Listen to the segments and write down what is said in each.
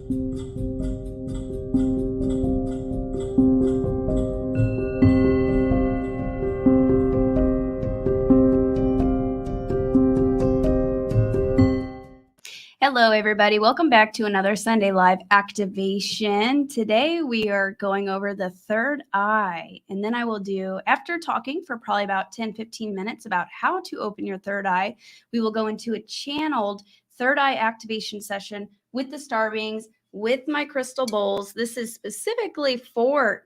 Hello, everybody. Welcome back to another Sunday Live activation. Today, we are going over the third eye. And then I will do, after talking for probably about 10-15 minutes about how to open your third eye, we will go into a channeled third eye activation session with the star beings, with my crystal bowls. This is specifically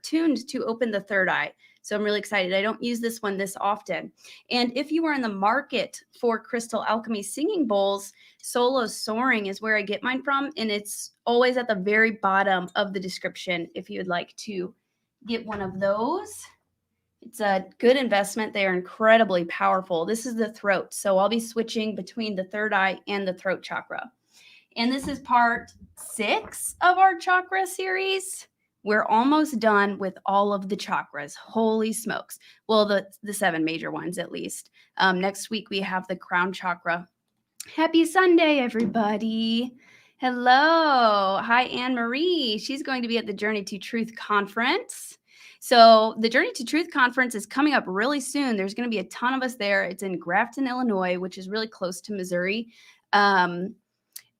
tuned to open the third eye. So I'm really excited. I don't use this one this often. And if you are in the market for Crystal Alchemy singing bowls, Solo Soaring is where I get mine from, and it's always at the very bottom of the description if you would like to get one of those. It's a good investment. They are incredibly powerful. This is the throat, so I'll be switching between the third eye and the throat chakra. And this is part 6 of our chakra series. We're almost done with all of the chakras. Holy smokes. Well, the 7 major ones at least. Next week, we have the crown chakra. Happy Sunday, everybody. Hello. Hi, Anne-Marie. She's going to be at the Journey to Truth conference. So the Journey to Truth conference is coming up really soon. There's going to be a ton of us there. It's in Grafton, Illinois, which is really close to Missouri.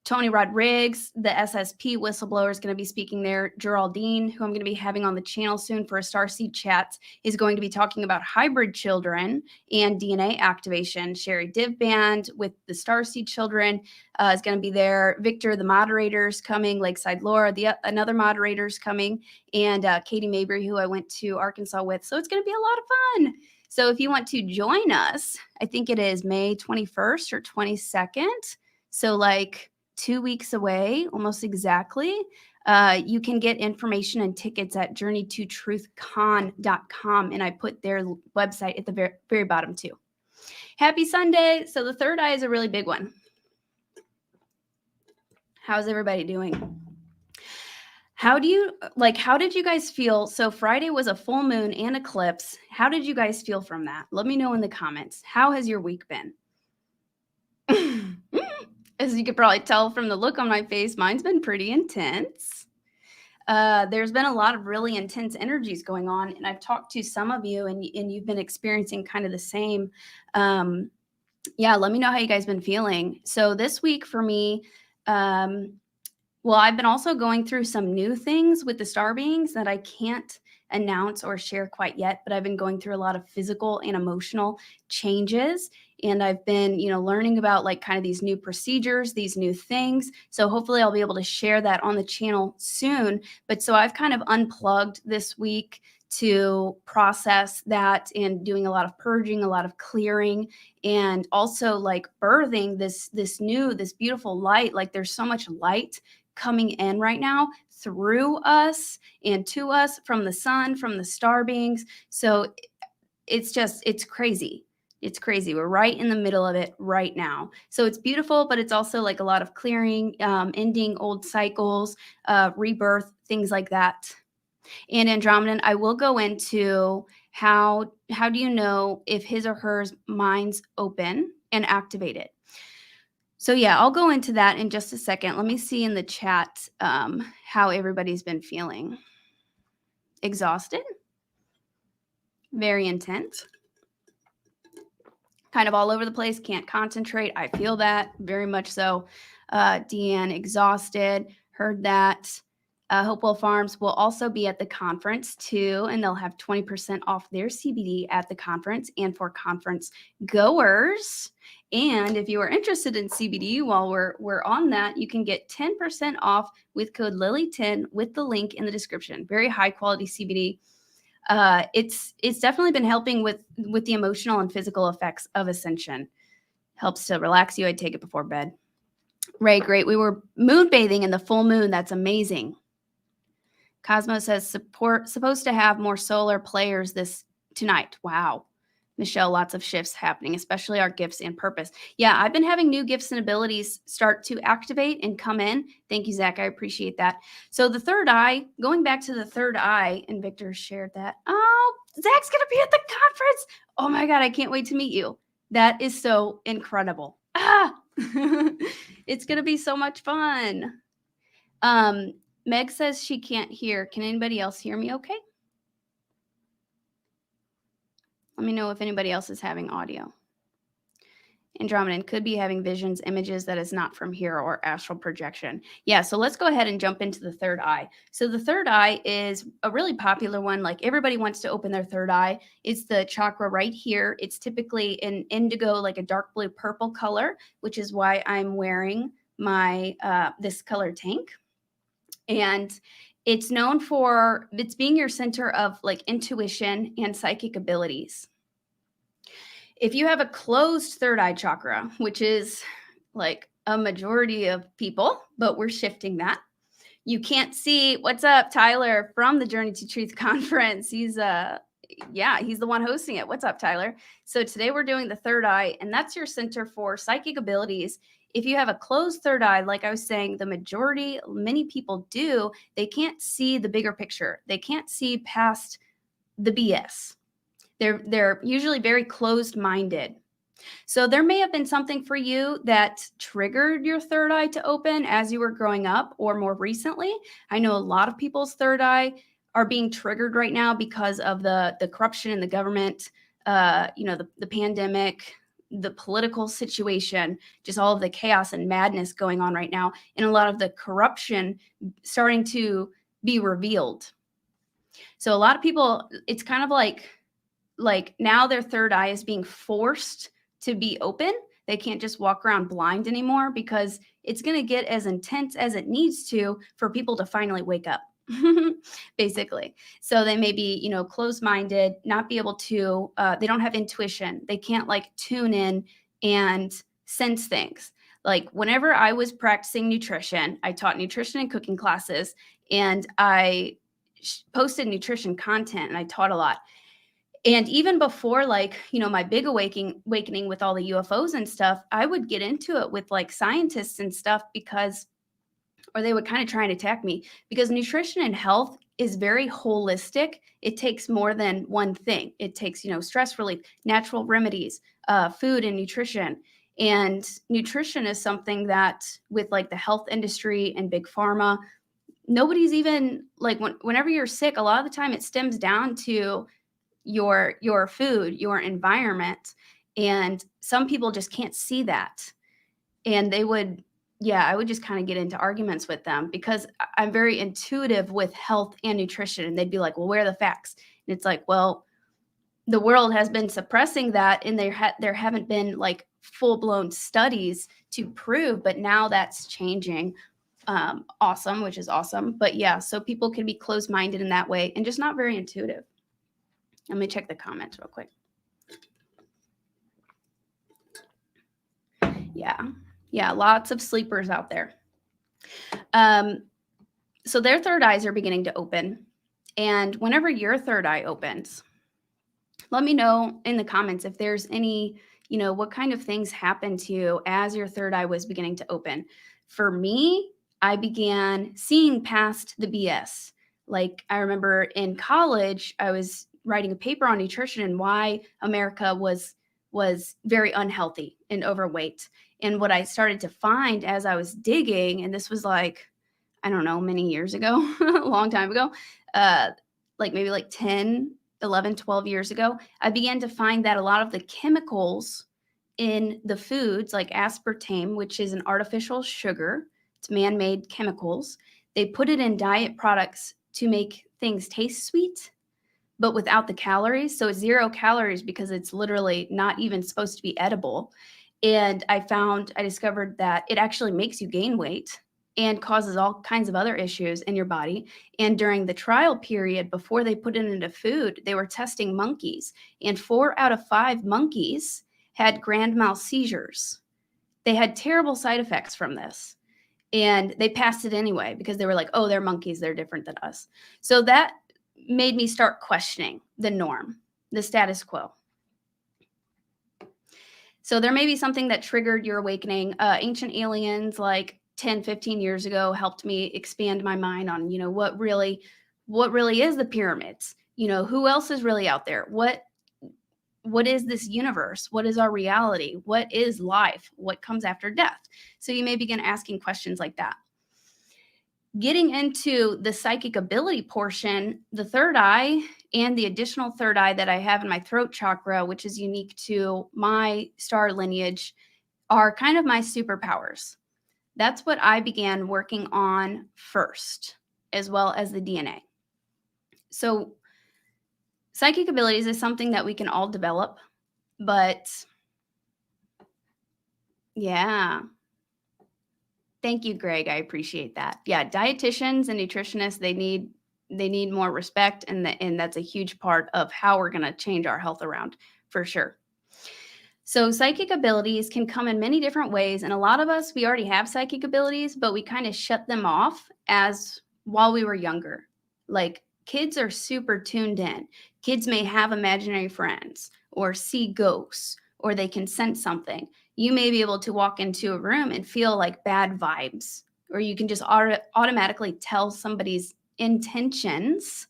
Tony Rodriguez, the SSP whistleblower, is going to be speaking there. Geraldine, who I'm going to be having on the channel soon for a Starseed chat, is going to be talking about hybrid children and DNA activation. Sherry Divband with the Starseed children is going to be there. Victor, the moderator, is coming. Lakeside Laura, another moderator, is coming. And Katie Mabry, who I went to Arkansas with. So it's going to be a lot of fun. So if you want to join us, I think it is May 21st or 22nd. So like 2 weeks away, almost exactly. You can get information and tickets at journeytotruthcon.com, and I put their website at the very, very bottom too. Happy Sunday. So the third eye is a really big one. How's everybody doing? How did you guys feel? So Friday was a full moon and eclipse. How did you guys feel from that? Let me know in the comments. How has your week been? As you could probably tell from the look on my face, mine's been pretty intense. There's been a lot of really intense energies going on, and I've talked to some of you, and you've been experiencing kind of the same. Yeah, let me know how you guys been feeling. So this week for me, well, I've been also going through some new things with the star beings that I can't announce or share quite yet, but I've been going through a lot of physical and emotional changes. And I've been, learning about like kind of these new procedures, these new things. So hopefully I'll be able to share that on the channel soon. But so I've kind of unplugged this week to process that and doing a lot of purging, a lot of clearing, and also like birthing this beautiful light. Like there's so much light coming in right now through us and to us from the sun, from the star beings. So it's crazy. It's crazy. We're right in the middle of it right now. So it's beautiful, but it's also like a lot of clearing, ending old cycles, rebirth, things like that. And Andromedan, I will go into how do you know if his or her mind's open and activated? So yeah, I'll go into that in just a second. Let me see in the chat how everybody's been feeling. Exhausted? Very intense? Kind of all over the place, can't concentrate. I feel that very much so. Deanne, exhausted, heard that. Hopewell Farms will also be at the conference too, and they'll have 20% off their CBD at the conference and for conference goers. And if you are interested in CBD, while we're on that, you can get 10% off with code Lily10 with the link in the description. Very high quality CBD. It's definitely been helping with the emotional and physical effects of ascension. Helps to relax you. I take it before bed. Ray, great. We were moon bathing in the full moon. That's amazing. Cosmo says supposed to have more solar players tonight. Wow. Michelle, lots of shifts happening, especially our gifts and purpose. Yeah, I've been having new gifts and abilities start to activate and come in. Thank you, Zach. I appreciate that. So the third eye, going back to the third eye, and Victor shared that. Oh, Zach's going to be at the conference. Oh my God, I can't wait to meet you. That is so incredible. It's going to be so much fun. Meg says she can't hear. Can anybody else hear me okay? Let me know if anybody else is having audio. Andromedan could be having visions, images that is not from here, or astral projection. Yeah, so let's go ahead and jump into the third eye. So the third eye is a really popular one. Like everybody wants to open their third eye. It's the chakra right here. It's typically in indigo, like a dark blue purple color, which is why I'm wearing my this color tank. And it's known for it's being your center of like intuition and psychic abilities. If you have a closed third eye chakra, which is like a majority of people, but we're shifting that. You can't see what's up, Tyler, from the Journey to Truth conference. He's the one hosting it. What's up, Tyler? So today we're doing the third eye, and that's your center for psychic abilities. If you have a closed third eye, like I was saying, many people do, they can't see the bigger picture. They can't see past the BS. They're usually very closed-minded. So there may have been something for you that triggered your third eye to open as you were growing up or more recently. I know a lot of people's third eye are being triggered right now because of the corruption in the government, the pandemic, the political situation, just all of the chaos and madness going on right now, and a lot of the corruption starting to be revealed. So a lot of people, it's kind of like now their third eye is being forced to be open. They can't just walk around blind anymore because it's going to get as intense as it needs to for people to finally wake up, basically. So they may be, closed-minded, not be able to, they don't have intuition. They can't like tune in and sense things. Like whenever I was practicing nutrition, I taught nutrition and cooking classes, and I posted nutrition content, and I taught a lot. And even before, my big awakening with all the UFOs and stuff, I would get into it with like scientists and stuff or they would kind of try and attack me because nutrition and health is very holistic. It takes more than one thing. It takes, stress relief, natural remedies, food and nutrition. And nutrition is something that with like the health industry and big pharma, nobody's even like whenever you're sick, a lot of the time it stems down to your food, your environment. And some people just can't see that. And I would just kind of get into arguments with them because I'm very intuitive with health and nutrition. And they'd be like, well, where are the facts? And it's like, well, the world has been suppressing that, and there haven't been like full-blown studies to prove, but now that's changing. Awesome, which is awesome. But yeah, so people can be closed-minded in that way and just not very intuitive. Let me check the comments real quick. Yeah, lots of sleepers out there. So their third eyes are beginning to open. And whenever your third eye opens, let me know in the comments if there's any, what kind of things happened to you as your third eye was beginning to open. For me, I began seeing past the BS. Like I remember in college, I was writing a paper on nutrition and why America was very unhealthy and overweight. And what I started to find as I was digging, and this was like, I don't know, many years ago, a long time ago, maybe 10, 11, 12 years ago, I began to find that a lot of the chemicals in the foods, like aspartame, which is an artificial sugar, it's man-made chemicals, they put it in diet products to make things taste sweet, but without the calories. So it's 0 calories because it's literally not even supposed to be edible. And I discovered that it actually makes you gain weight and causes all kinds of other issues in your body. And during the trial period, before they put it into food, they were testing monkeys, and 4 out of 5 monkeys had grand mal seizures. They had terrible side effects from this. And they passed it anyway because they were like, oh, they're monkeys, they're different than us. So that made me start questioning the norm, the status quo. So there may be something that triggered your awakening. Ancient aliens like 10, 15 years ago helped me expand my mind on, what really is the pyramids? Who else is really out there? What is this universe? What is our reality? What is life? What comes after death? So you may begin asking questions like that. Getting into the psychic ability portion, the third eye and the additional third eye that I have in my throat chakra, which is unique to my star lineage, are kind of my superpowers. That's what I began working on first, as well as the DNA. So psychic abilities is something that we can all develop, but yeah. Thank you, Greg. I appreciate that. Yeah, dietitians and nutritionists, they need more respect, and that's a huge part of how we're going to change our health around, for sure. So psychic abilities can come in many different ways, and a lot of us, we already have psychic abilities, but we kind of shut them off as while we were younger. Like, kids are super tuned in. Kids may have imaginary friends or see ghosts, or they can sense something. You may be able to walk into a room and feel like bad vibes, or you can just automatically tell somebody's intentions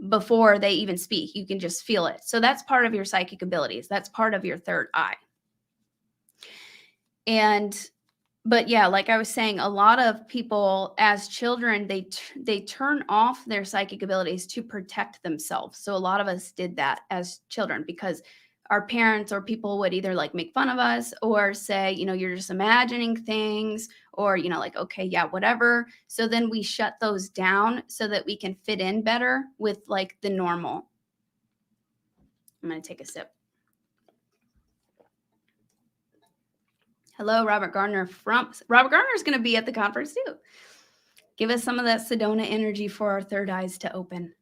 before they even speak. You can just feel it. So that's part of your psychic abilities. That's part of your third eye. But yeah, like I was saying, a lot of people as children, they turn off their psychic abilities to protect themselves. So a lot of us did that as children because our parents or people would either like make fun of us or say, you're just imagining things, or, like, okay, yeah, whatever. So then we shut those down so that we can fit in better with like the normal. I'm going to take a sip. Hello, Robert Gardner. Robert Gardner is going to be at the conference too. Give us some of that Sedona energy for our third eyes to open.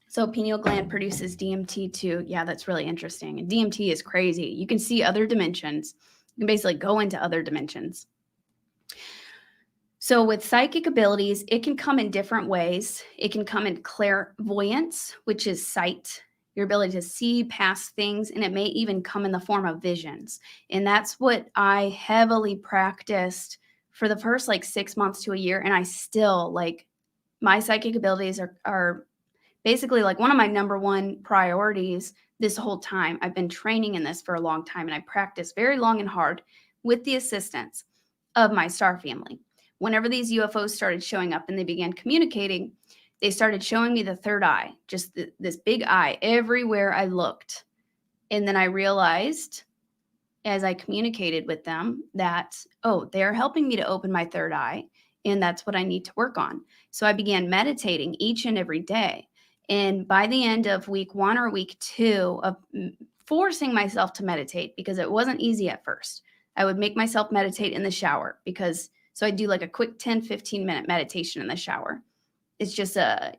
So pineal gland produces DMT too. Yeah, that's really interesting. And DMT is crazy. You can see other dimensions. You can basically go into other dimensions. So with psychic abilities, it can come in different ways. It can come in clairvoyance, which is sight, your ability to see past things, and it may even come in the form of visions. And that's what I heavily practiced for the first 6 months to a year. And I still my psychic abilities are basically one of my number one priorities this whole time. I've been training in this for a long time, and I practice very long and hard with the assistance of my star family. Whenever these UFOs started showing up and they began communicating, they started showing me the third eye, just this big eye everywhere I looked. And then I realized as I communicated with them that, they're helping me to open my third eye, and that's what I need to work on. So I began meditating each and every day. And by the end of week 1 or week 2 of forcing myself to meditate, because it wasn't easy at first, I would make myself meditate in the shower so I do a quick 10, 15 minute meditation in the shower. It's just a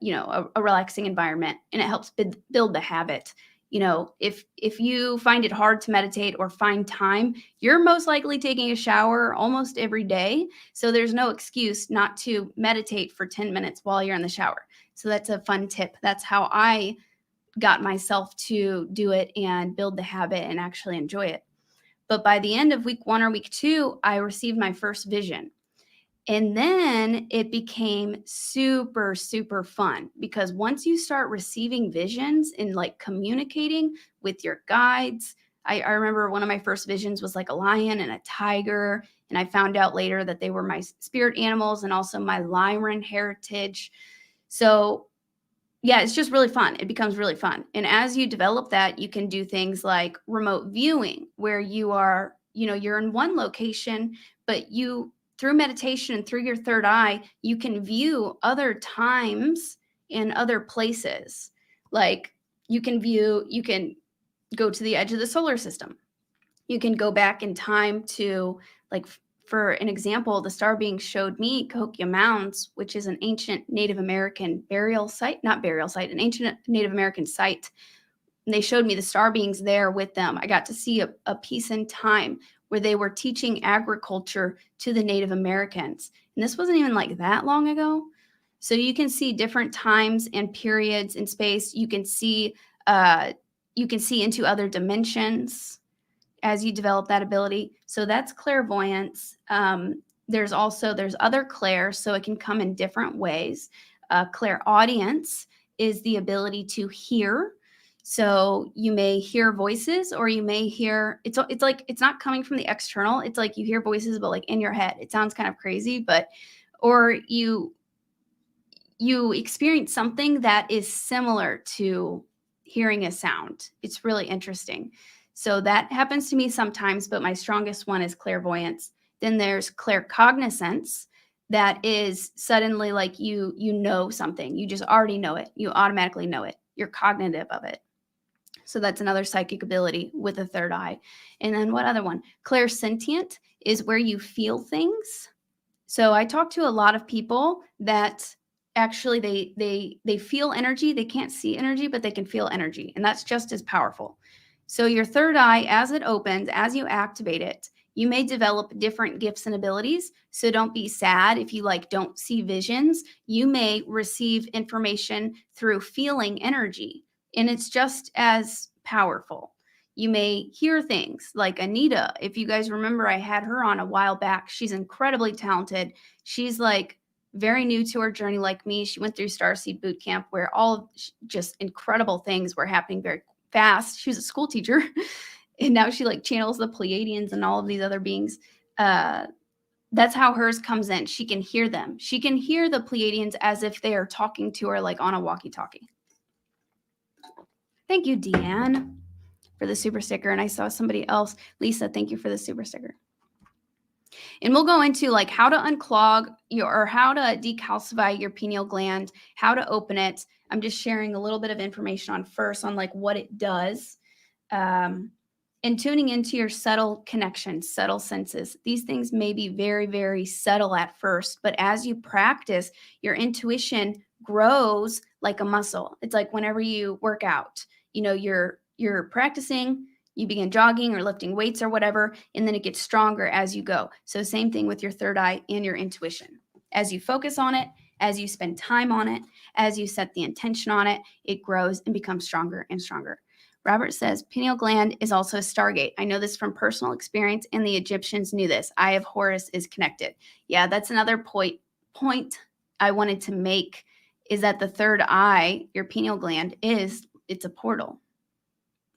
relaxing environment, and it helps build the habit. If you find it hard to meditate or find time, you're most likely taking a shower almost every day. So there's no excuse not to meditate for 10 minutes while you're in the shower. So that's a fun tip. That's how I got myself to do it and build the habit and actually enjoy it. But by the end of week 1 or week 2, I received my first vision. And then it became super, super fun, because once you start receiving visions and communicating with your guides, I remember one of my first visions was a lion and a tiger. And I found out later that they were my spirit animals and also my Lyran heritage. So yeah, it's just really fun. It becomes really fun. And as you develop that, you can do things like remote viewing, where you are, you're in one location, but through meditation and through your third eye, you can view other times in other places. You can go to the edge of the solar system. You can go back in time to, for an example, the star being showed me Cahokia Mounds, which is an ancient Native American an ancient Native American site. And they showed me the star beings there with them. I got to see a piece in time where they were teaching agriculture to the Native Americans. And this wasn't even that long ago. So you can see different times and periods in space. You can see into other dimensions as you develop that ability. So that's clairvoyance. There's other clair, so it can come in different ways. Clairaudience is the ability to hear. So you may hear voices, or you may hear, it's not coming from the external. It's you hear voices, but in your head. It sounds kind of crazy, but or you experience something that is similar to hearing a sound. It's really interesting. So that happens to me sometimes, but my strongest one is clairvoyance. Then there's claircognizance. That is suddenly like you know something. You just already know it. You automatically know it. You're cognitive of it. So that's another psychic ability with a third eye. And then what other one? Clairsentient is where you feel things. So I talk to a lot of people that actually they feel energy. They can't see energy, but they can feel energy, and that's just as powerful. So your third eye, as it opens, as you activate it, you may develop different gifts and abilities. So don't be sad if you like don't see visions. You may receive information through feeling energy, and it's just as powerful. You may hear things like Anita. If you guys remember, I had her on a while back. She's incredibly talented. She's like very new to her journey like me. She went through Starseed boot camp where all of just incredible things were happening very fast. She was a school teacher and now she like channels the Pleiadians and all of these other beings. That's how hers comes in. She can hear them. She can hear the Pleiadians as if they are talking to her like on a walkie-talkie. Thank you, Deanne, for the super sticker. And I saw somebody else. Lisa, thank you for the super sticker. And we'll go into like how to unclog or how to decalcify your pineal gland, how to open it. I'm just sharing a little bit of information on first on like what it does. And tuning into your subtle connections, subtle senses. These things may be very, very subtle at first, but as you practice, your intuition grows like a muscle. It's like whenever you work out, you know, you're practicing, you begin jogging or lifting weights or whatever, and then it gets stronger as you go. So same thing with your third eye and your intuition. As you focus on it, as you spend time on it, as you set the intention on it, it grows and becomes stronger and stronger. Robert says, pineal gland is also a stargate. I know this from personal experience, and the Egyptians knew this. Eye of Horus is connected. Yeah, that's another point I wanted to make, is that the third eye, your pineal gland, it's a portal,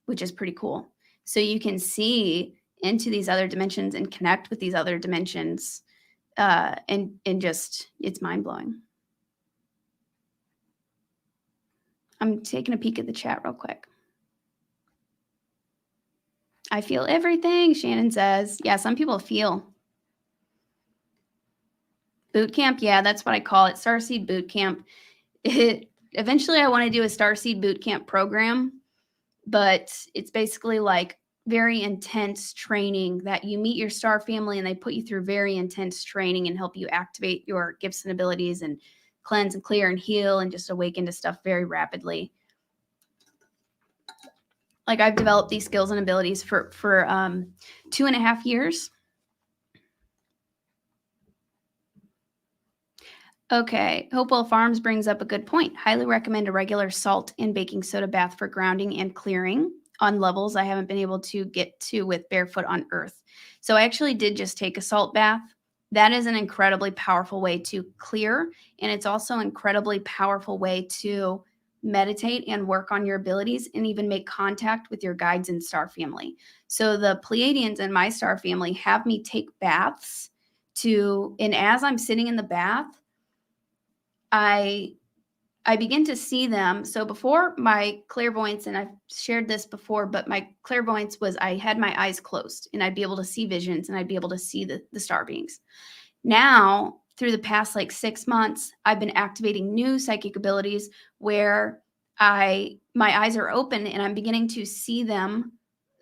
which is pretty cool. So you can see into these other dimensions and connect with these other dimensions, and just, it's mind-blowing. I'm taking a peek at the chat real quick. I feel everything, Shannon says. Yeah, some people feel. Boot camp, yeah, that's what I call it. Starseed boot camp. Eventually, I want to do a Starseed boot camp program, but it's basically like very intense training that you meet your star family and they put you through very intense training and help you activate your gifts and abilities and cleanse and clear and heal and just awaken to stuff very rapidly. Like I've developed these skills and abilities for 2.5 years. Okay, Hopewell Farms brings up a good point. Highly recommend a regular salt and baking soda bath for grounding and clearing on levels I haven't been able to get to with barefoot on earth. So I actually did just take a salt bath. That is an incredibly powerful way to clear, and it's also an incredibly powerful way to meditate and work on your abilities and even make contact with your guides and star family. So the Pleiadians in my star family have me take baths and as I'm sitting in the bath, I begin to see them. So before, my clairvoyance, and I've shared this before, but my clairvoyance was I had my eyes closed and I'd be able to see visions and I'd be able to see the star beings. Now, through the past like 6 months, I've been activating new psychic abilities where my eyes are open and I'm beginning to see them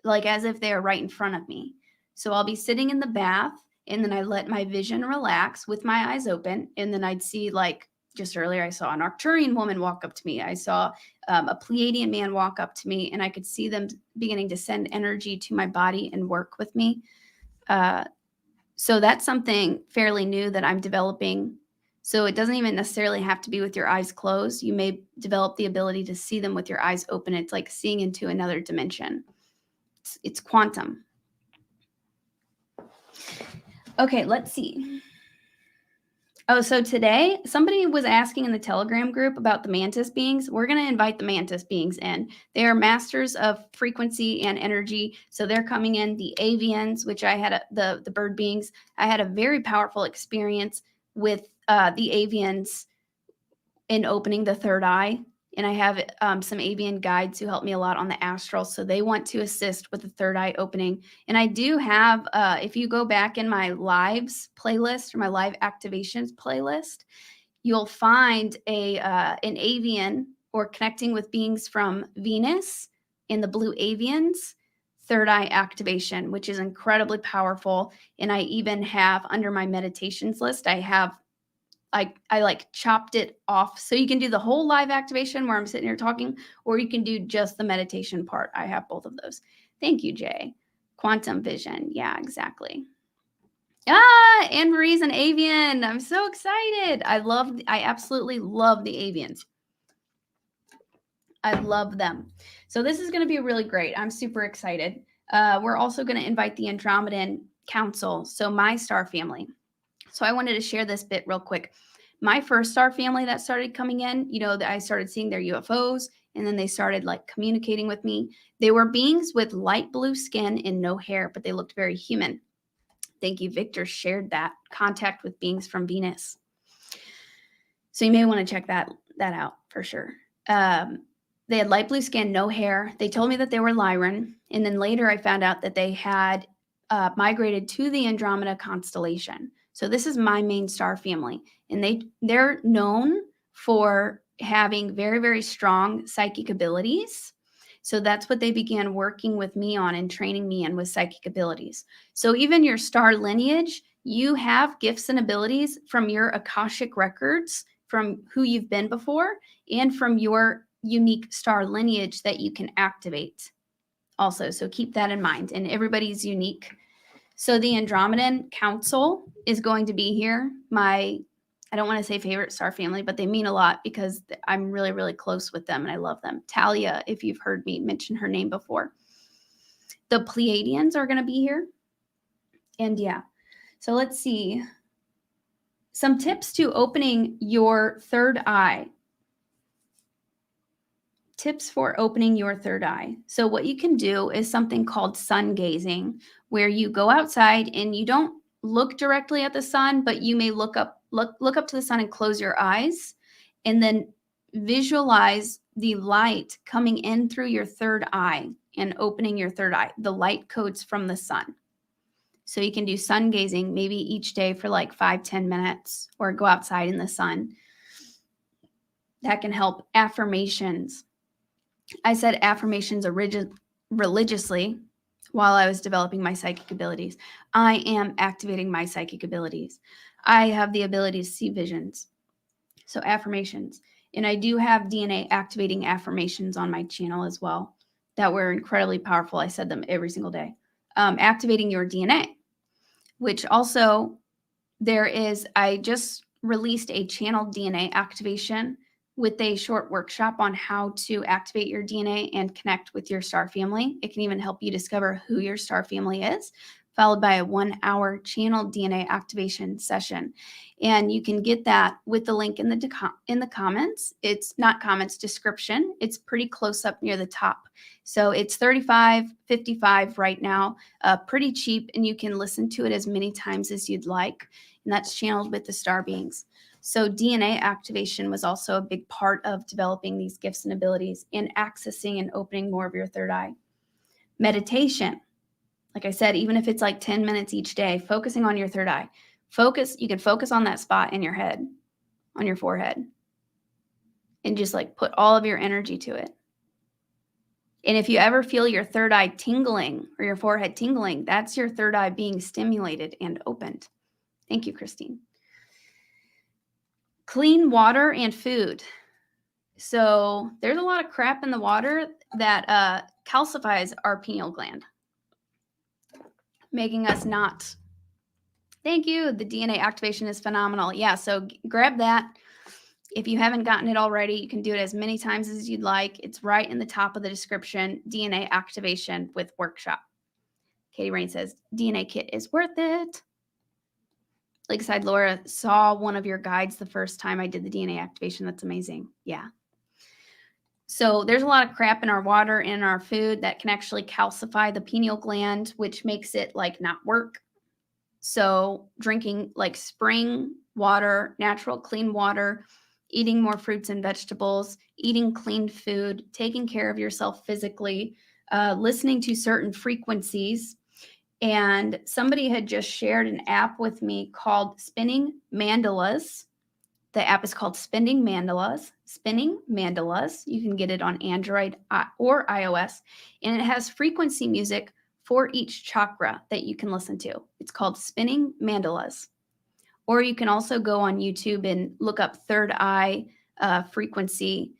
like as if they are right in front of me. So I'll be sitting in the bath and then I let my vision relax with my eyes open, and then I'd see, like just earlier, I saw an Arcturian woman walk up to me. I saw a Pleiadian man walk up to me, and I could see them beginning to send energy to my body and work with me. So that's something fairly new that I'm developing. So it doesn't even necessarily have to be with your eyes closed. You may develop the ability to see them with your eyes open. It's like seeing into another dimension. It's quantum. Okay, let's see. Oh, so today somebody was asking in the Telegram group about the mantis beings. We're going to invite the mantis beings in. They are masters of frequency and energy. So they're coming in. The avians, which I had, the bird beings, I had a very powerful experience with the avians in opening the third eye. And I have some avian guides who help me a lot on the astral. So they want to assist with the third eye opening. And I do have, if you go back in my lives playlist or my live activations playlist, you'll find an avian or connecting with beings from Venus in the blue avians third eye activation, which is incredibly powerful. And I even have under my meditations list, I like chopped it off. So you can do the whole live activation where I'm sitting here talking, or you can do just the meditation part. I have both of those. Thank you, Jay. Quantum vision. Yeah, exactly. Anne Marie's an avian. I'm so excited. I absolutely love the avians. I love them. So this is going to be really great. I'm super excited. We're also going to invite the Andromedan Council. So my star family. So I wanted to share this bit real quick. My first star family that started coming in, I started seeing their UFOs, and then they started like communicating with me. They were beings with light blue skin and no hair, but they looked very human. Thank you. Victor shared that contact with beings from Venus. So you may want to check that out for sure. They had light blue skin, no hair. They told me that they were Lyran. And then later I found out that they had migrated to the Andromeda constellation. So this is my main star family. And they're known for having very, very strong psychic abilities. So that's what they began working with me on and training me in, with psychic abilities. So even your star lineage, you have gifts and abilities from your Akashic records, from who you've been before, and from your unique star lineage that you can activate also. So keep that in mind. And everybody's unique. So the Andromedan Council is going to be here. I don't want to say favorite star family, but they mean a lot because I'm really, really close with them and I love them. Talia, if you've heard me mention her name before. The Pleiadians are going to be here. And yeah, so let's see. Some tips to opening your third eye. Tips for opening your third eye. So what you can do is something called sun gazing, where you go outside and you don't look directly at the sun, but you may look up to the sun and close your eyes, and then visualize the light coming in through your third eye and opening your third eye. The light codes from the sun. So you can do sun gazing maybe each day for like 5-10 minutes, or go outside in the sun. That can help. Affirmations. I said affirmations religiously while I was developing my psychic abilities. I am activating my psychic abilities. I have the ability to see visions. So affirmations. And I do have DNA activating affirmations on my channel as well that were incredibly powerful. I said them every single day. Activating your DNA, which also I just released a channel DNA activation with a short workshop on how to activate your DNA and connect with your star family. It can even help you discover who your star family is, followed by a 1-hour channel DNA activation session. And you can get that with the link in the comments. It's not comments, description. It's pretty close up near the top. So it's $35.55 right now, pretty cheap, and you can listen to it as many times as you'd like. And that's channeled with the star beings. So DNA activation was also a big part of developing these gifts and abilities and accessing and opening more of your third eye. Meditation. Like I said, even if it's like 10 minutes each day, focusing on your third eye. You can focus on that spot in your head, on your forehead, and just like put all of your energy to it. And if you ever feel your third eye tingling or your forehead tingling, that's your third eye being stimulated and opened. Thank you, Christine. Clean water and food. So there's a lot of crap in the water that calcifies our pineal gland, making us not. Thank you. The DNA activation is phenomenal. Yeah, so grab that. If you haven't gotten it already, you can do it as many times as you'd like. It's right in the top of the description, DNA activation with workshop. Katie Rain says, DNA kit is worth it. Lakeside Laura saw one of your guides the first time I did the DNA activation. That's amazing. Yeah. So there's a lot of crap in our water and in our food that can actually calcify the pineal gland, which makes it like not work. So drinking like spring water, natural clean water, eating more fruits and vegetables, eating clean food, taking care of yourself physically, listening to certain frequencies. And somebody had just shared an app with me called Spinning Mandalas. The app is called Spinning Mandalas. Spinning Mandalas. You can get it on Android or iOS. And it has frequency music for each chakra that you can listen to. It's called Spinning Mandalas. Or you can also go on YouTube and look up third eye frequency.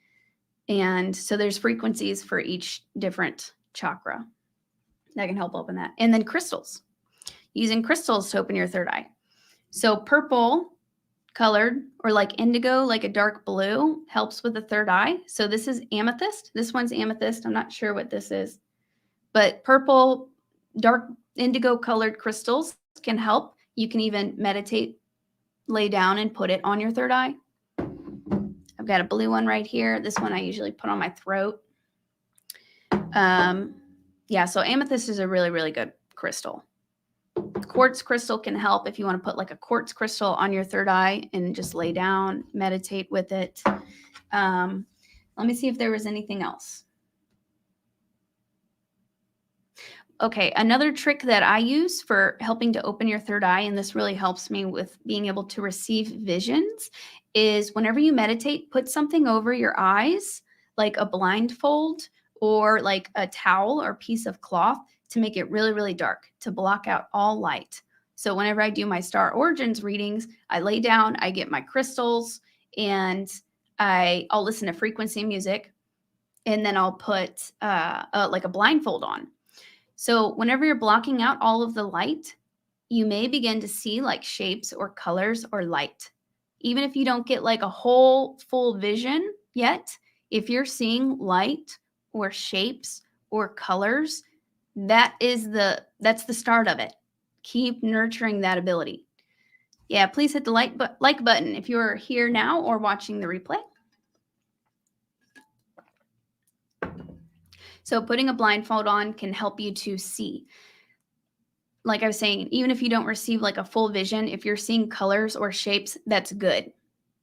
And so there's frequencies for each different chakra that can help open that. And then crystals, using crystals to open your third eye. So purple colored or like indigo, like a dark blue, helps with the third eye. So this is amethyst. This one's amethyst. I'm not sure what this is, but purple, dark indigo colored crystals can help. You can even meditate, lay down and put it on your third eye. I've got a blue one right here. This one I usually put on my throat. Yeah, so amethyst is a really, really good crystal. Quartz crystal can help if you want to put like a quartz crystal on your third eye and just lay down, meditate with it. Let me see if there was anything else. Okay, another trick that I use for helping to open your third eye, and this really helps me with being able to receive visions, is whenever you meditate, put something over your eyes, like a blindfold or like a towel or piece of cloth to make it really, really dark, to block out all light. So whenever I do my star origins readings, I lay down, I get my crystals, and I'll listen to frequency music, and then I'll put like a blindfold on. So whenever you're blocking out all of the light, you may begin to see like shapes or colors or light. Even if you don't get like a whole full vision yet, if you're seeing light or shapes or colors, that's the start of it. Keep nurturing that ability. Yeah, please hit the like button if you're here now or watching the replay. So putting a blindfold on can help you to see. Like I was saying, even if you don't receive like a full vision, if you're seeing colors or shapes, that's good.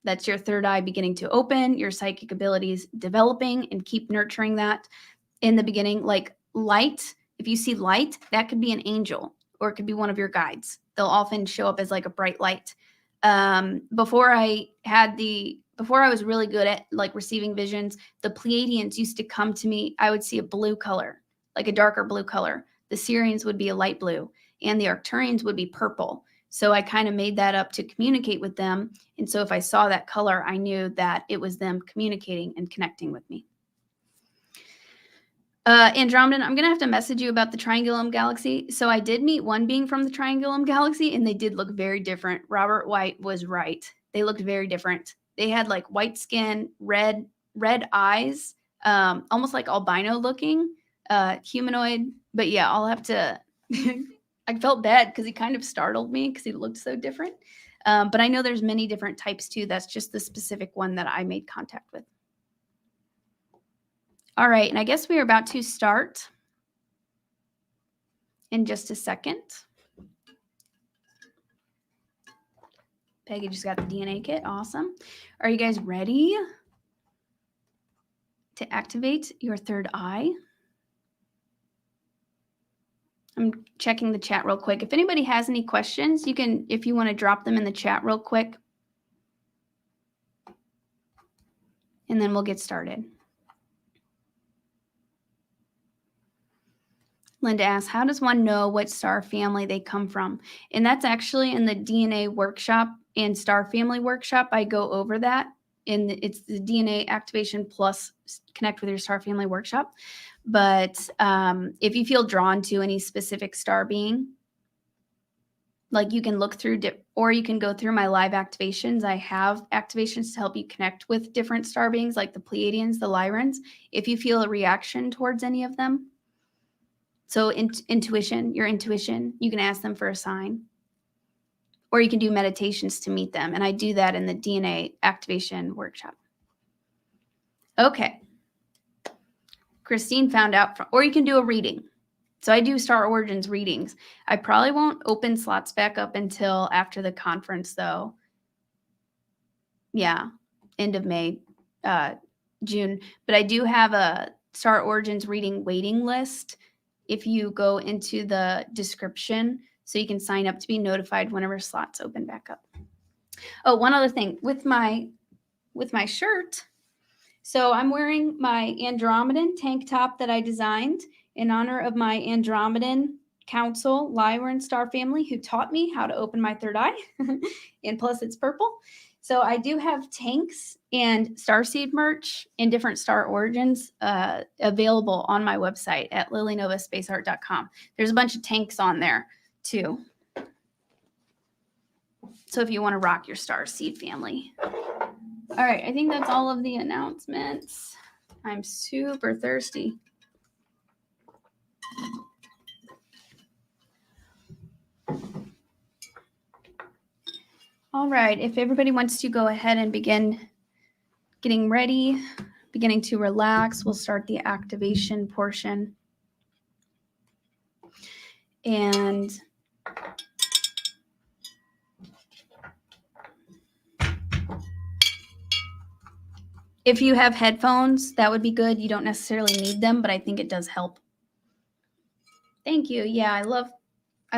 That's your third eye beginning to open, your psychic abilities developing, and keep nurturing that in the beginning. Like light, if you see light, that could be an angel or it could be one of your guides. They'll often show up as like a bright light. Before I was really good at like receiving visions, the Pleiadians used to come to me. I would see a blue color, like a darker blue color. The Sirians would be a light blue, and the Arcturians would be purple. So I kind of made that up to communicate with them. And so if I saw that color, I knew that it was them communicating and connecting with me. Andromedan, I'm going to have to message you about the Triangulum Galaxy. So I did meet one being from the Triangulum Galaxy, and they did look very different. Robert White was right. They looked very different. They had like white skin, red eyes, almost like albino looking, humanoid. But yeah, I'll have to, I felt bad because he kind of startled me because he looked so different. But I know there's many different types too. That's just the specific one that I made contact with. All right, and I guess we are about to start in just a second. Peggy just got the DNA kit. Awesome. Are you guys ready to activate your third eye? I'm checking the chat real quick. If anybody has any questions, you can, if you want to drop them in the chat real quick. And then we'll get started. Linda asks, how does one know what star family they come from? And that's actually in the DNA workshop and star family workshop. I go over that. And it's the DNA activation plus connect with your star family workshop. But if you feel drawn to any specific star being, like you can look through, or you can go through my live activations. I have activations to help you connect with different star beings like the Pleiadians, the Lyrans, if you feel a reaction towards any of them. So intuition, your intuition, you can ask them for a sign. Or you can do meditations to meet them. And I do that in the DNA activation workshop. Okay. Christine found out, or you can do a reading. So I do Star Origins readings. I probably won't open slots back up until after the conference, though. Yeah, end of May, June. But I do have a Star Origins reading waiting list if you go into the description, so you can sign up to be notified whenever slots open back up. Oh, one other thing with my shirt. So I'm wearing my Andromedan tank top that I designed in honor of my Andromedan council, Lyra and Star family, who taught me how to open my third eye. And plus it's purple. So I do have tanks and Starseed merch in different Star Origins available on my website at lilynovaspaceart.com. There's a bunch of tanks on there too. So if you want to rock your Starseed family. All right, I think that's all of the announcements. I'm super thirsty. All right, if everybody wants to go ahead and begin getting ready, beginning to relax, we'll start the activation portion. And if you have headphones, that would be good. You don't necessarily need them, but I think it does help. Thank you. Yeah, I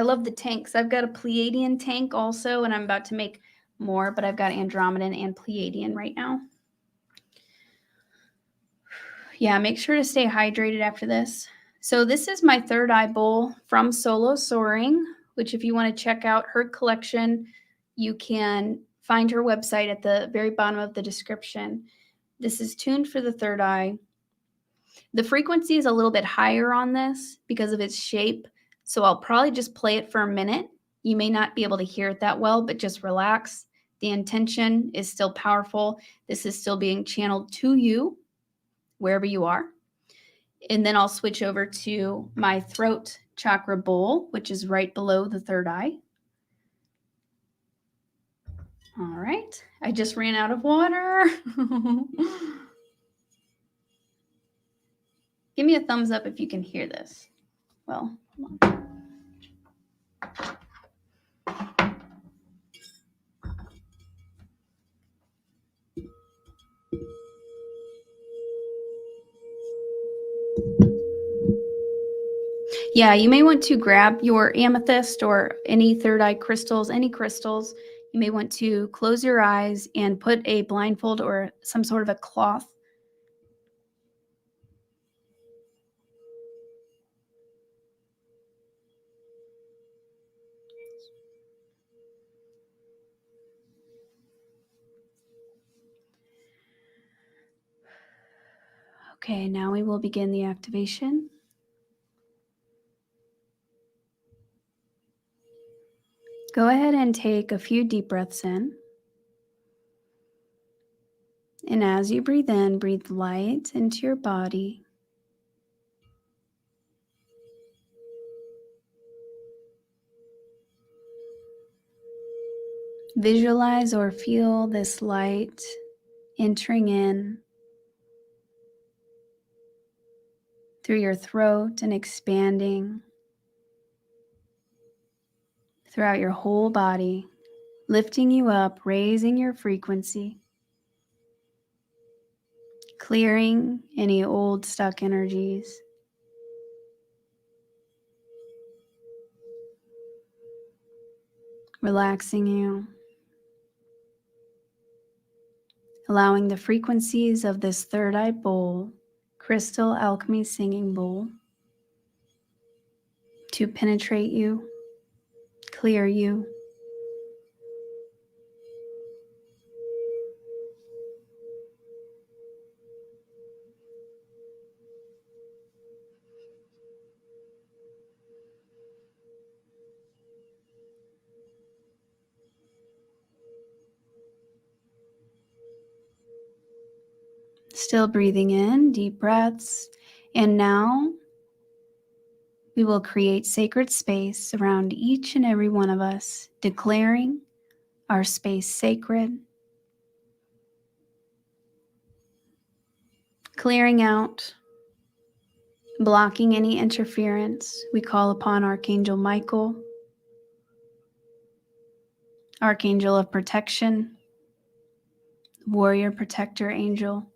love the tanks. I've got a Pleiadian tank also, and I'm about to make more, but I've got Andromedan and Pleiadian right now. Yeah, make sure to stay hydrated after this. So this is my third eye bowl from Solo Soaring, which if you want to check out her collection, you can find her website at the very bottom of the description. This is tuned for the third eye. The frequency is a little bit higher on this because of its shape, so I'll probably just play it for a minute. You may not be able to hear it that well, but just relax. The intention is still powerful. This is still being channeled to you, wherever you are. And then I'll switch over to my throat chakra bowl, which is right below the third eye. All right, I just ran out of water. Give me a thumbs up if you can hear this. Well, hold on. Yeah, you may want to grab your amethyst or any third eye crystals, any crystals. You may want to close your eyes and put a blindfold or some sort of a cloth. Okay, now we will begin the activation. Go ahead and take a few deep breaths in. And as you breathe in, breathe light into your body. Visualize or feel this light entering in through your throat and expanding throughout your whole body, lifting you up, raising your frequency, clearing any old stuck energies. Relaxing you, allowing the frequencies of this third eye bowl, crystal alchemy singing bowl, to penetrate you, clear you. Still breathing in, deep breaths. And now we will create sacred space around each and every one of us, declaring our space sacred, clearing out Blocking any interference, we call upon Archangel Michael, Archangel of Protection, Warrior Protector Angel.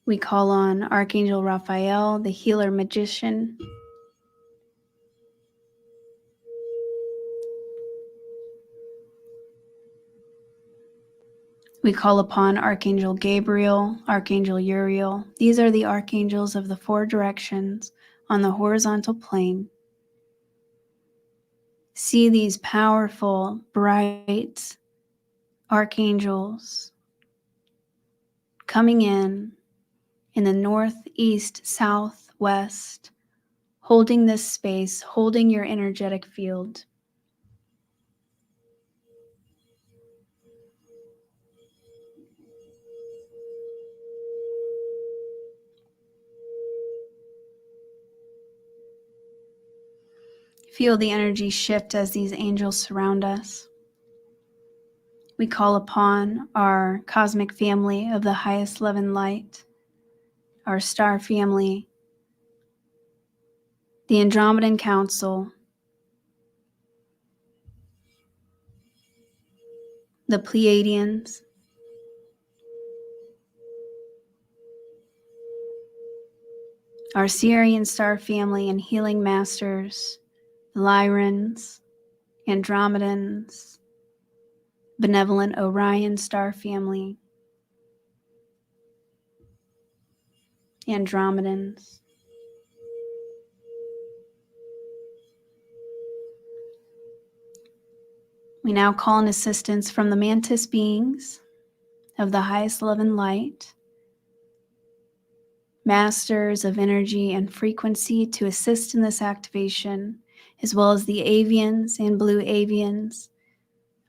We call on Archangel Raphael, the Healer Magician. We call upon Archangel Gabriel, Archangel Uriel. These are the archangels of the 4 directions on the horizontal plane. See these powerful, bright archangels coming in the north, east, south, west, holding this space, holding your energetic field. Feel the energy shift as these angels surround us. We call upon our cosmic family of the highest love and light, our star family, the Andromedan Council, the Pleiadians, our Sirian star family and healing masters, the Lyrans, Andromedans, benevolent Orion star family, Andromedans. We now call in assistance from the mantis beings of the highest love and light, masters of energy and frequency to assist in this activation, as well as the avians and blue avians,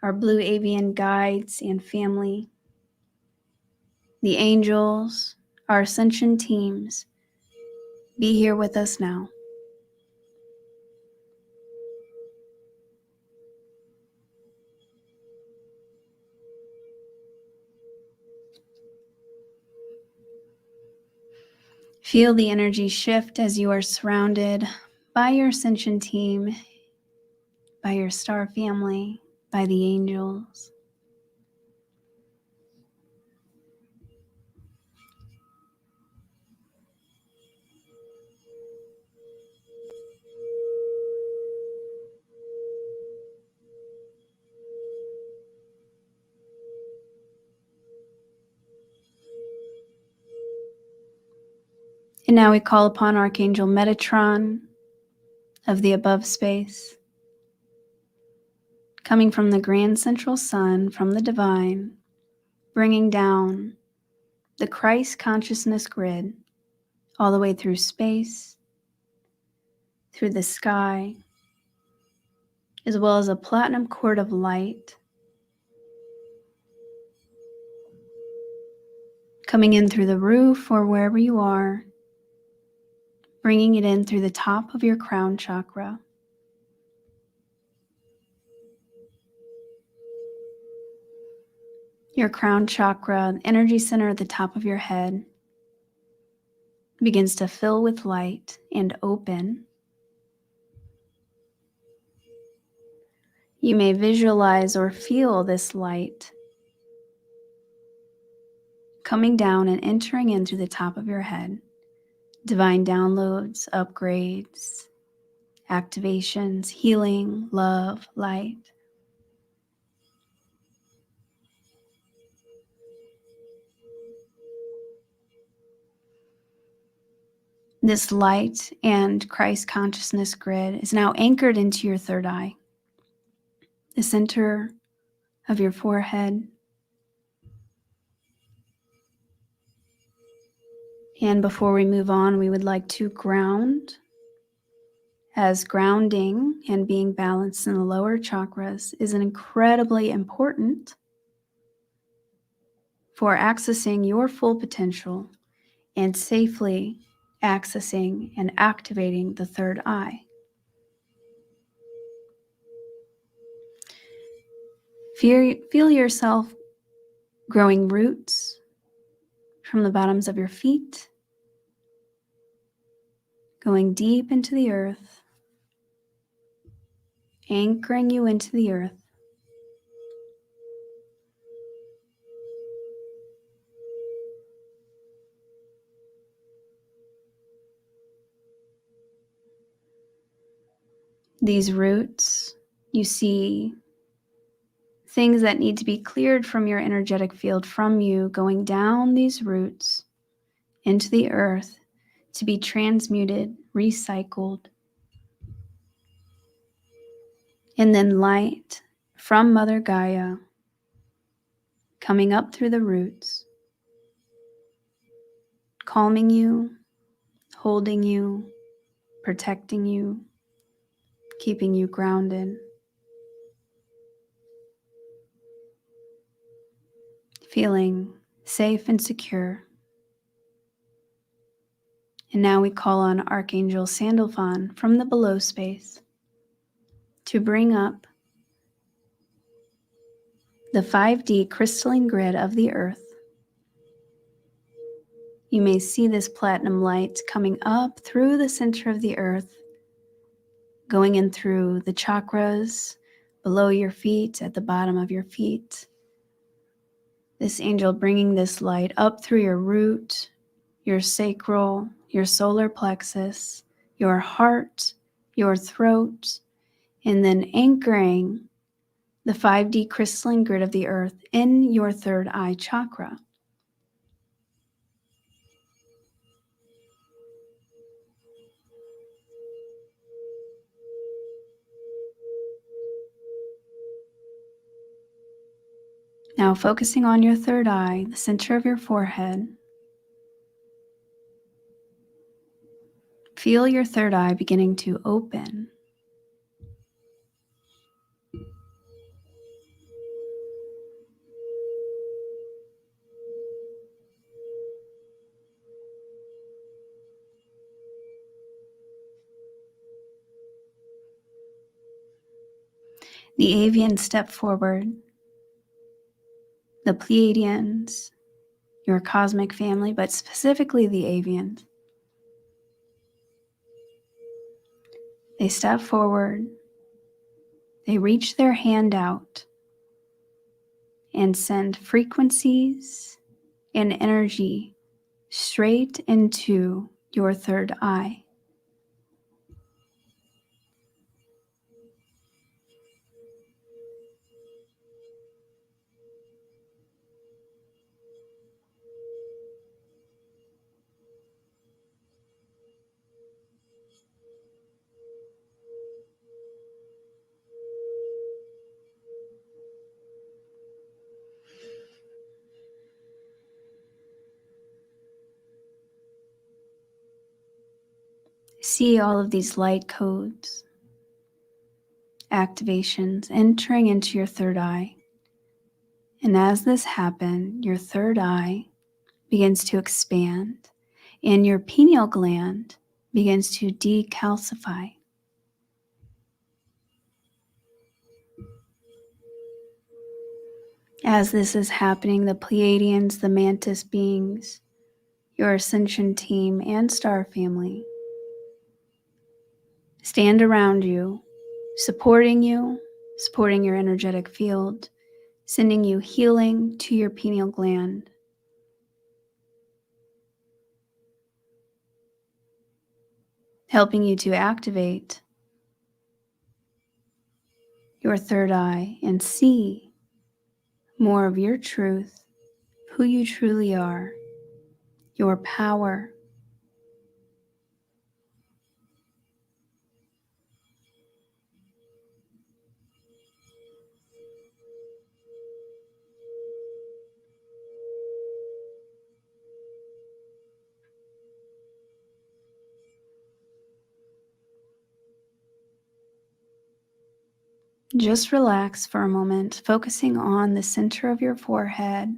our blue avian guides and family, the angels, our ascension teams. Be here with us now. Feel the energy shift as you are surrounded by your ascension team, by your star family, by the angels. And now we call upon Archangel Metatron of the above space, coming from the grand central sun, from the divine, bringing down the Christ consciousness grid all the way through space, through the sky, as well as a platinum cord of light coming in through the roof or wherever you are, bringing it in through the top of your crown chakra. Your crown chakra, the energy center at the top of your head, begins to fill with light and open. You may visualize or feel this light coming down and entering in through the top of your head. Divine downloads, upgrades, activations, healing, love, light. This light and Christ consciousness grid is now anchored into your third eye, the center of your forehead. And before we move on, we would like to ground, as grounding and being balanced in the lower chakras is incredibly important for accessing your full potential and safely accessing and activating the third eye. Feel yourself growing roots from the bottoms of your feet going deep into the earth, anchoring you into the earth. These roots, you see things that need to be cleared from your energetic field from you, going down these roots into the earth to be transmuted, recycled. And then light from Mother Gaia coming up through the roots, calming you, holding you, protecting you, keeping you grounded, feeling safe and secure. And now we call on Archangel Sandalphon from the below space to bring up the 5D crystalline grid of the earth. You may see this platinum light coming up through the center of the earth, going in through the chakras below your feet, at the bottom of your feet. This angel bringing this light up through your root, your sacral, your solar plexus, your heart, your throat, and then anchoring the 5D crystalline grid of the earth in your third eye chakra. Now focusing on your third eye, the center of your forehead. Feel your third eye beginning to open. The Avians step forward. The Pleiadians, your cosmic family, but specifically the Avians. They step forward. They reach their hand out and send frequencies and energy straight into your third eye. See all of these light codes, activations entering into your third eye. And as this happens, your third eye begins to expand and your pineal gland begins to decalcify. As this is happening, the Pleiadians, the Mantis beings, your Ascension team, and Star family stand around you, supporting your energetic field, sending you healing to your pineal gland. Helping you to activate your third eye and see more of your truth, who you truly are, your power. Just relax for a moment, focusing on the center of your forehead,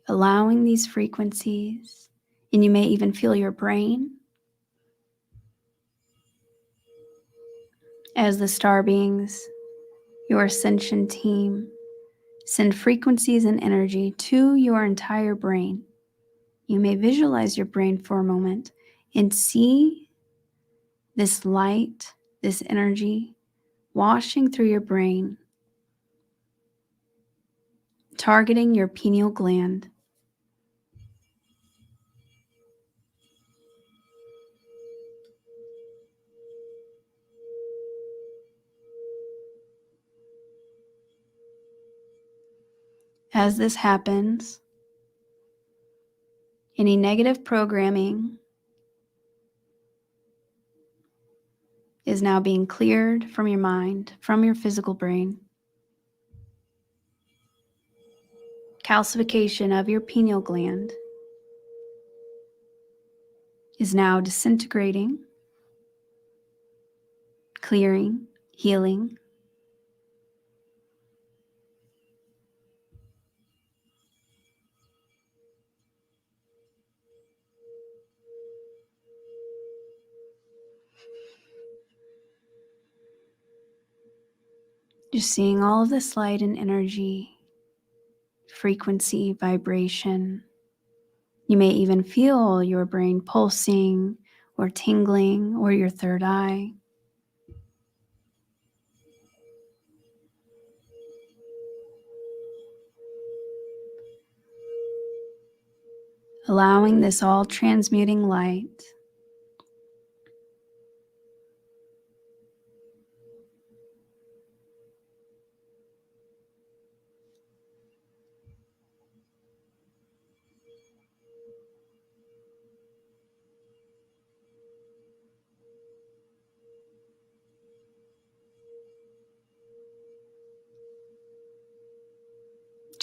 allowing these frequencies, and you may even feel your brain as the star beings, your ascension team, send frequencies and energy to your entire brain. You may visualize your brain for a moment and see this light, this energy washing through your brain, targeting your pineal gland. As this happens, any negative programming is now being cleared from your mind, from your physical brain. Calcification of your pineal gland is now disintegrating, clearing, healing. Just seeing all of this light and energy, frequency, vibration. You may even feel your brain pulsing or tingling, or your third eye. Allowing this all transmuting light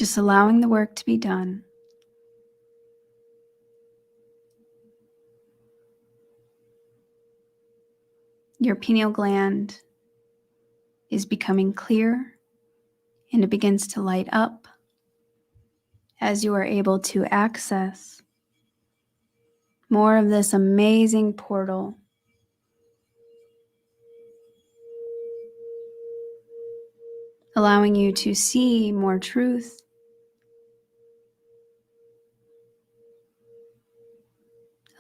just allowing the work to be done. Your pineal gland is becoming clear, and it begins to light up as you are able to access more of this amazing portal. Allowing you to see more truth,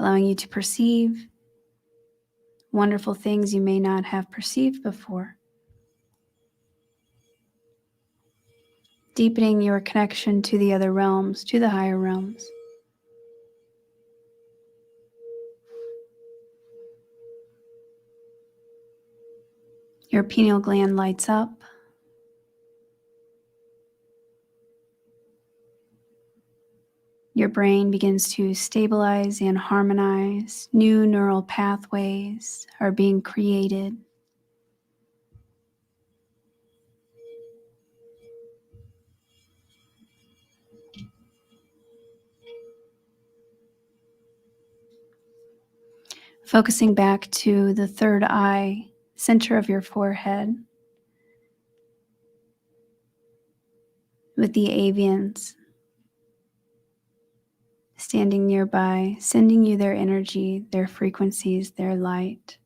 allowing you to perceive wonderful things you may not have perceived before. Deepening your connection to the other realms, to the higher realms. Your pineal gland lights up. Your brain begins to stabilize and harmonize. New neural pathways are being created. Focusing back to the third eye, center of your forehead, with the avians standing nearby, sending you their energy, their frequencies, their light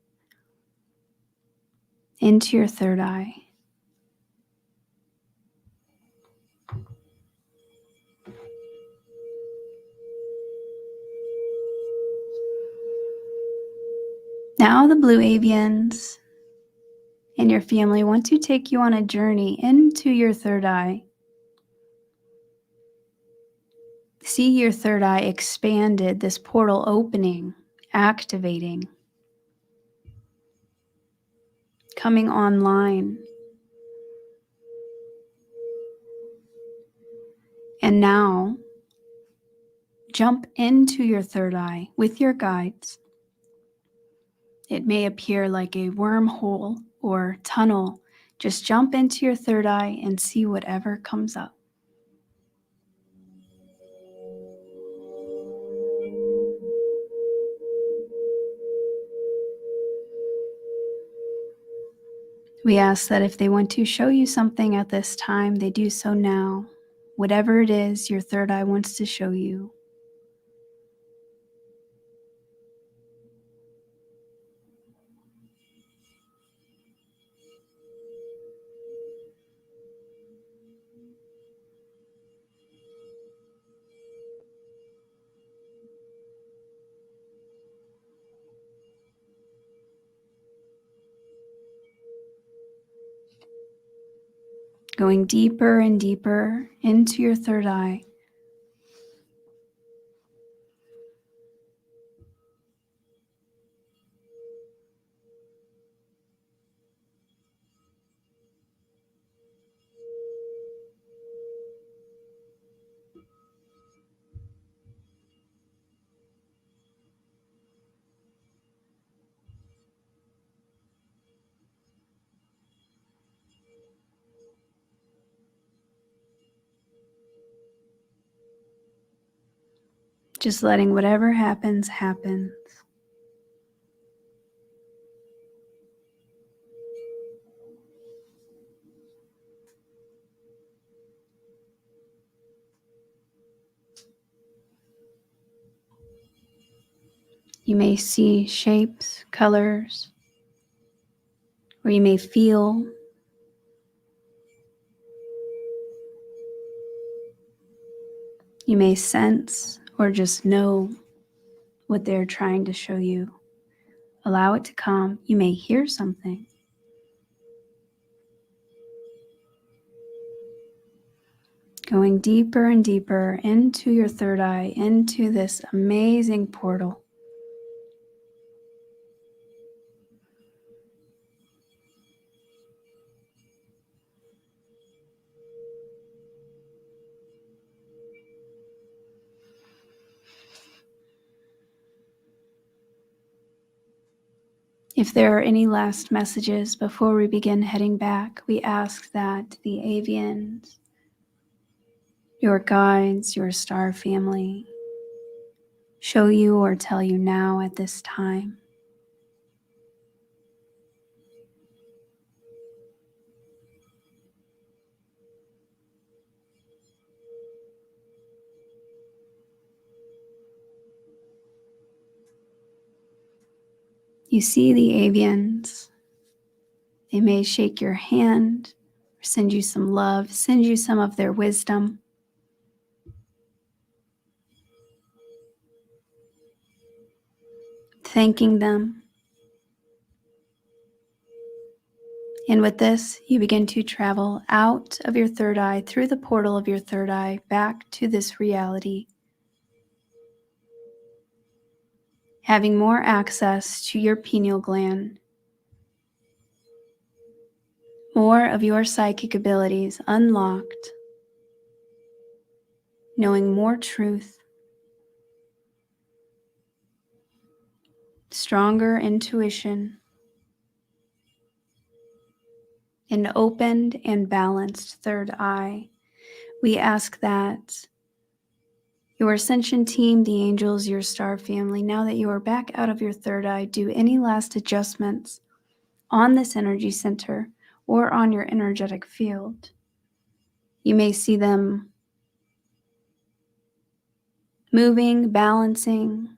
into your third eye. Now the blue avians and your family want to take you on a journey into your third eye. See your third eye expanded, this portal opening, activating, coming online. And now, jump into your third eye with your guides. It may appear like a wormhole or tunnel. Just jump into your third eye and see whatever comes up. We ask that if they want to show you something at this time, they do so now. Whatever it is your third eye wants to show you. going deeper and deeper into your third eye. Just letting whatever happens, happen. You may see shapes, colors, or you may feel. You may sense or just know what they're trying to show you. Allow it to come. You may hear something. Going deeper and deeper into your third eye, into this amazing portal. If there are any last messages before we begin heading back, we ask that the avians, your guides, your star family, show you or tell you now at this time. You see the avians. They may shake your hand or send you some love, send you some of their wisdom. Thanking them. And with this, you begin to travel out of your third eye, through the portal of your third eye, back to this reality, having more access to your pineal gland, more of your psychic abilities unlocked, knowing more truth, stronger intuition, an opened and balanced third eye. We ask that your ascension team, the angels, your star family, now that you are back out of your third eye, do any last adjustments on this energy center or on your energetic field. You may see them moving, balancing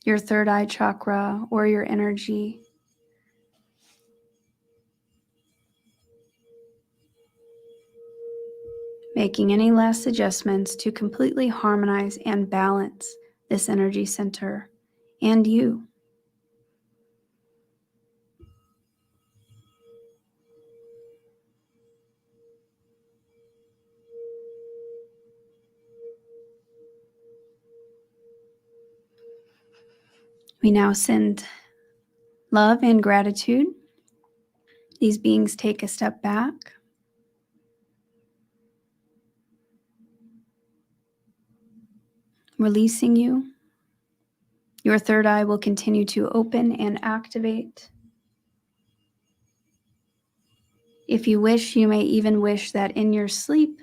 your third eye chakra or your energy. Making any last adjustments to completely harmonize and balance this energy center and you. We now send love and gratitude. These beings take a step back. Releasing you. Your third eye will continue to open and activate. If you wish, you may even wish that in your sleep,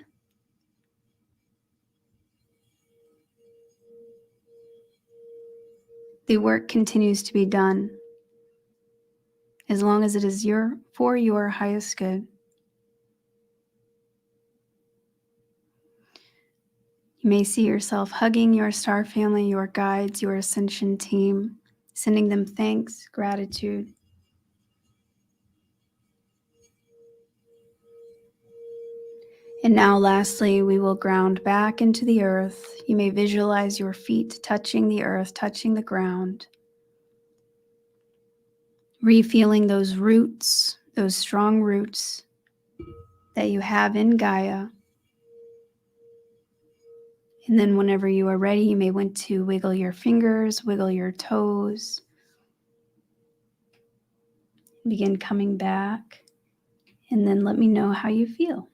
the work continues to be done, as long as it is for your highest good. You may see yourself hugging your star family, your guides, your ascension team, sending them thanks, gratitude. And now lastly, we will ground back into the earth. You may visualize your feet touching the earth, touching the ground. Refeeling those roots, those strong roots that you have in Gaia. And then whenever you are ready, you may want to wiggle your fingers, wiggle your toes. Begin coming back. And then let me know how you feel.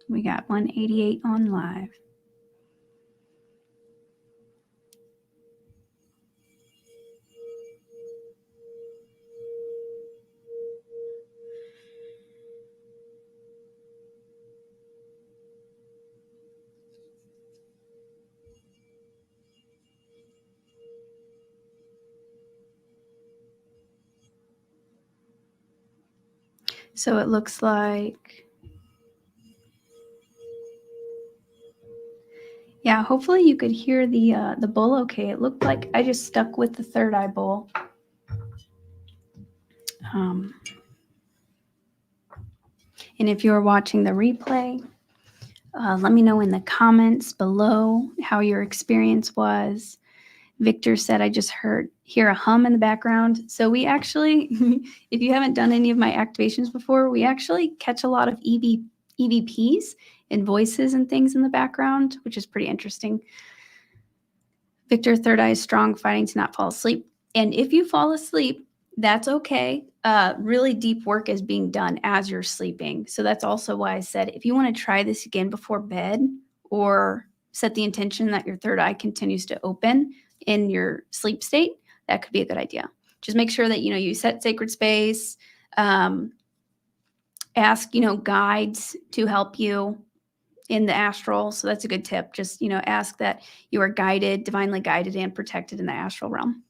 We got 188 on live. So it looks like, yeah, hopefully you could hear the bowl okay. It looked like I just stuck with the third eye bowl. And if you're watching the replay, let me know in the comments below how your experience was. Victor said, I just hear a hum in the background. So we actually, if you haven't done any of my activations before, we actually catch a lot of EVPs and voices and things in the background, which is pretty interesting. Victor, third eye is strong, fighting to not fall asleep. And if you fall asleep, that's okay. Really deep work is being done as you're sleeping. So that's also why I said, if you want to try this again before bed or set the intention that your third eye continues to open in your sleep state, that could be a good idea. Just make sure that, you set sacred space, ask, guides to help you in the astral. So that's a good tip. Just, ask that you are guided, divinely guided and protected in the astral realm.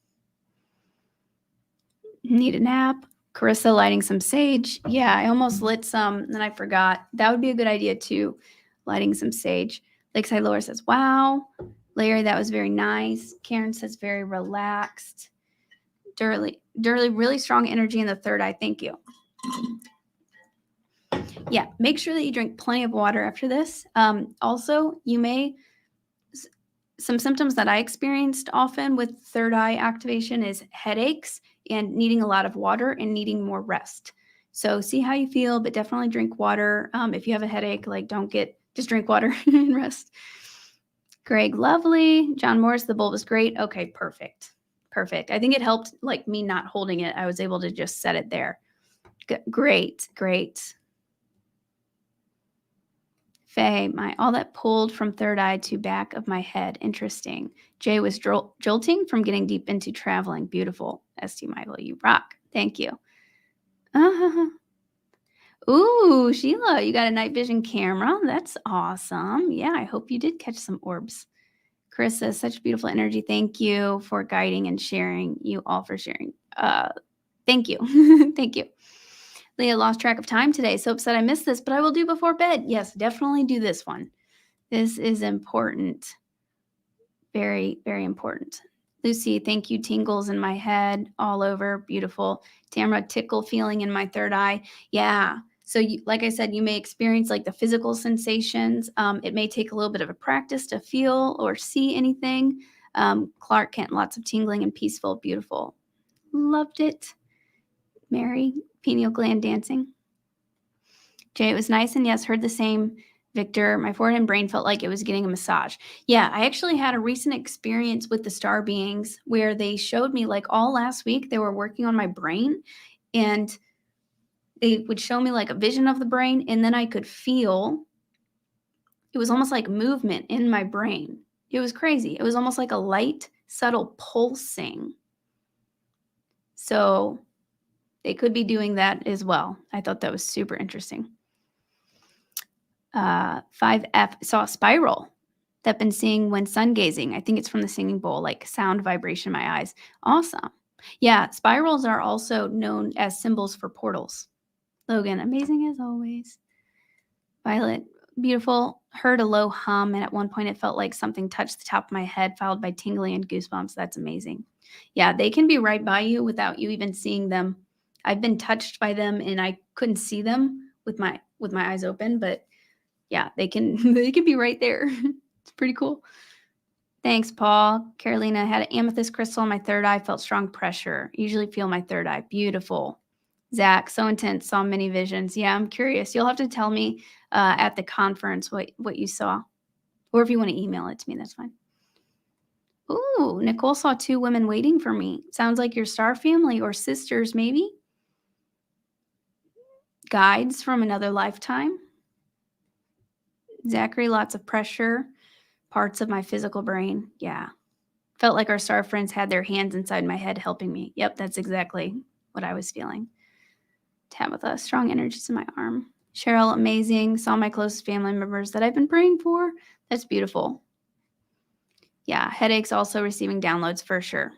Need a nap? Carissa lighting some sage. Yeah, I almost lit some and then I forgot. That would be a good idea too, lighting some sage. Lakeside Laura says, wow. Larry, that was very nice. Karen says, very relaxed. Durley, really strong energy in the third eye. Thank you. Yeah, make sure that you drink plenty of water after this. Also, some symptoms that I experienced often with third eye activation is headaches and needing a lot of water and needing more rest. So see how you feel, but definitely drink water. If you have a headache, just drink water and rest. Greg, lovely. John Morris, the bulb is great. Okay, perfect. I think it helped me not holding it. I was able to just set it there. Great. Faye, all that pulled from third eye to back of my head. Interesting. Jay was jolting from getting deep into traveling. Beautiful. St. Michael, you rock. Thank you. Ooh, Sheila, you got a night vision camera. That's awesome. Yeah, I hope you did catch some orbs. Chris says, such beautiful energy. Thank you for guiding and sharing. You all for sharing. Thank you. Thank you. Leah lost track of time today. So upset I missed this, but I will do before bed. Yes, definitely do this one. This is important. Very, very important. Lucy, thank you. Tingles in my head, all over. Beautiful. Tamara, tickle feeling in my third eye. Yeah. So like I said, you may experience the physical sensations. It may take a little bit of a practice to feel or see anything. Clark Kent, lots of tingling and peaceful. Beautiful. Loved it. Mary, pineal gland dancing. Jay, it was nice. And yes, heard the same. Victor, my forehead and brain felt like it was getting a massage. Yeah, I actually had a recent experience with the star beings where they showed me all last week, they were working on my brain and they would show me a vision of the brain. And then I could feel, it was almost like movement in my brain. It was crazy. It was almost like a light, subtle pulsing. So they could be doing that as well. I thought that was super interesting. 5F saw a spiral that I've been seeing when sun gazing. I think it's from the singing bowl, sound vibration in my eyes. Awesome. Yeah, spirals are also known as symbols for portals. Logan, amazing as always. Violet, beautiful. Heard a low hum, and at one point it felt like something touched the top of my head, followed by tingling and goosebumps. That's amazing. Yeah, they can be right by you without you even seeing them. I've been touched by them, and I couldn't see them with my eyes open, but yeah, they can be right there. It's pretty cool. Thanks, Paul. Carolina had an amethyst crystal in my third eye, felt strong pressure. Usually feel my third eye. Beautiful. Zach, so intense, saw many visions. Yeah, I'm curious. You'll have to tell me at the conference what you saw. Or if you want to email it to me, that's fine. Ooh, Nicole saw 2 women waiting for me. Sounds like your star family or sisters, maybe. Guides from another lifetime. Zachary, lots of pressure. Parts of my physical brain. Yeah. Felt like our star friends had their hands inside my head helping me. Yep, that's exactly what I was feeling. Tabitha, strong energies in my arm. Cheryl, amazing. Saw my closest family members that I've been praying for. That's beautiful. Yeah, headaches, also receiving downloads for sure.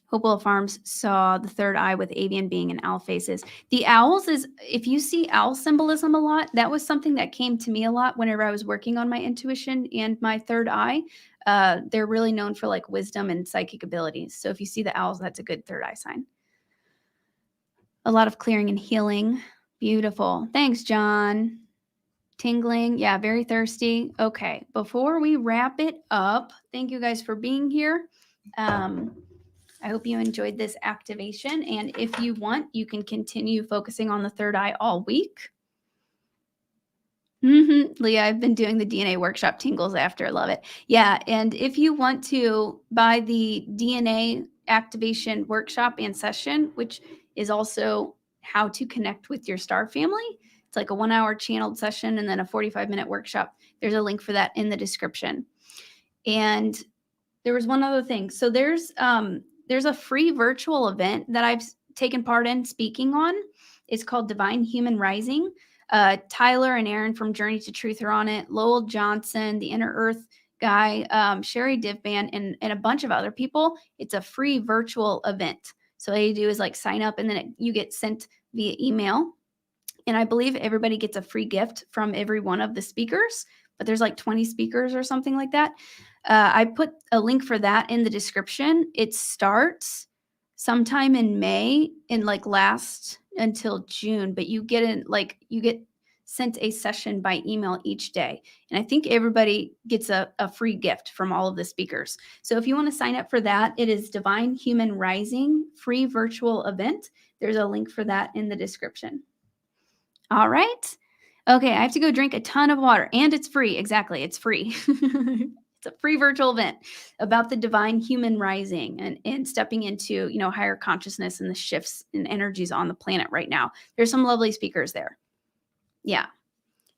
Hopewell Farms saw the third eye with avian being and owl faces. The owls is, if you see owl symbolism a lot, that was something that came to me a lot whenever I was working on my intuition and my third eye. They're really known for like wisdom and psychic abilities. So if you see the owls, that's a good third eye sign. A lot of clearing and healing. Beautiful. Thanks, John. Tingling. Yeah, very thirsty. Okay. Before we wrap it up, thank you guys for being here. I hope you enjoyed this activation. And if you want, you can continue focusing on the third eye all week. Leah, I've been doing the DNA workshop tingles after. Love it. Yeah. And if you want to buy the DNA activation workshop and session, which is also how to connect with your star family, it's like a 1-hour channeled session and then a 45-minute workshop. There's a link for that in the description. And there was one other thing. So there's a free virtual event that I've taken part in speaking on. It's called Divine Human Rising. Tyler and Aaron from Journey to Truth are on it. Lowell Johnson, the Inner Earth guy, Sherry Divban, and a bunch of other people. It's a free virtual event. So all you do is like sign up and then you get sent via email. And I believe everybody gets a free gift from every one of the speakers, but there's like 20 speakers or something like that. I put a link for that in the description. It starts sometime in May and like lasts until June, but you get sent a session by email each day. And I think everybody gets a free gift from all of the speakers. So if you want to sign up for that, it is Divine Human Rising free virtual event. There's a link for that in the description. All right. Okay, I have to go drink a ton of water and it's free. Exactly, it's free. It's a free virtual event about the divine human rising and stepping into, higher consciousness and the shifts and energies on the planet right now. There's some lovely speakers there. Yeah.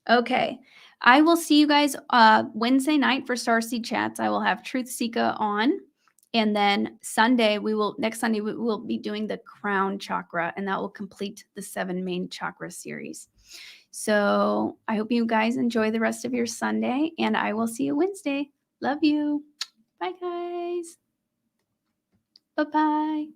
Okay. I will see you guys Wednesday night for Starseed Chats. I will have Truth Sika on. And then next Sunday, we will be doing the crown chakra, and that will complete the 7 main chakra series. So I hope you guys enjoy the rest of your Sunday, and I will see you Wednesday. Love you. Bye, guys. Bye-bye.